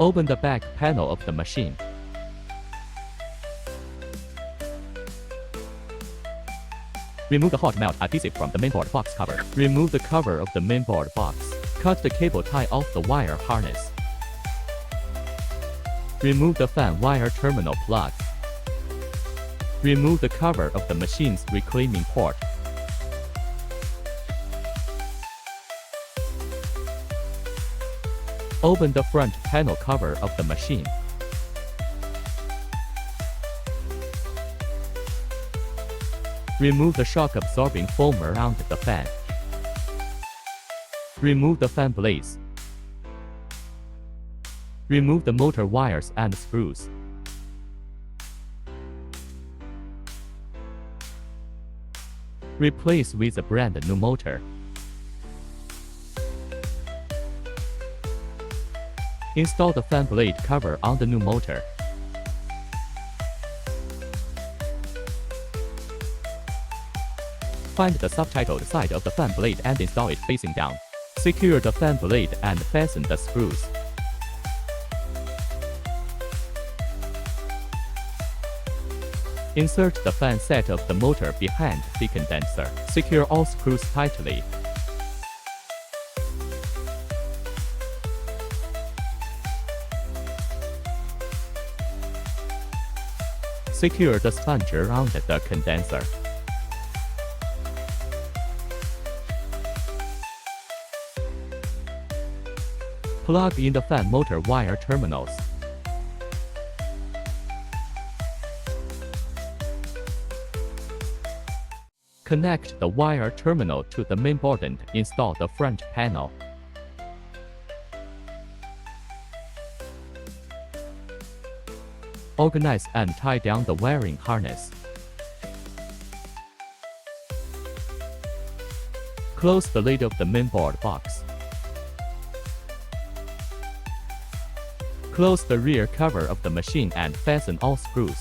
Open the back panel of the machine. Remove the hot melt adhesive from the mainboard box cover. Remove the cover of the mainboard box. Cut the cable tie off the wire harness. Remove the fan wire terminal plug. Remove the cover of the machine's reclaiming port. Open the front panel cover of the machine. Remove the shock-absorbing foam around the fan. Remove the fan blades. Remove the motor wires and screws. Replace with a brand new motor. Install the fan blade cover on the new motor. Find the subtitled side of the fan blade and install it facing down. Secure the fan blade and fasten the screws. Insert the fan set of the motor behind the condenser. Secure all screws tightly. Secure the sponge around the condenser. Plug in the fan motor wire terminals. Connect the wire terminal to the mainboard and install the front panel. Organize and tie down the wiring harness. Close the lid of the mainboard box. Close the rear cover of the machine and fasten all screws.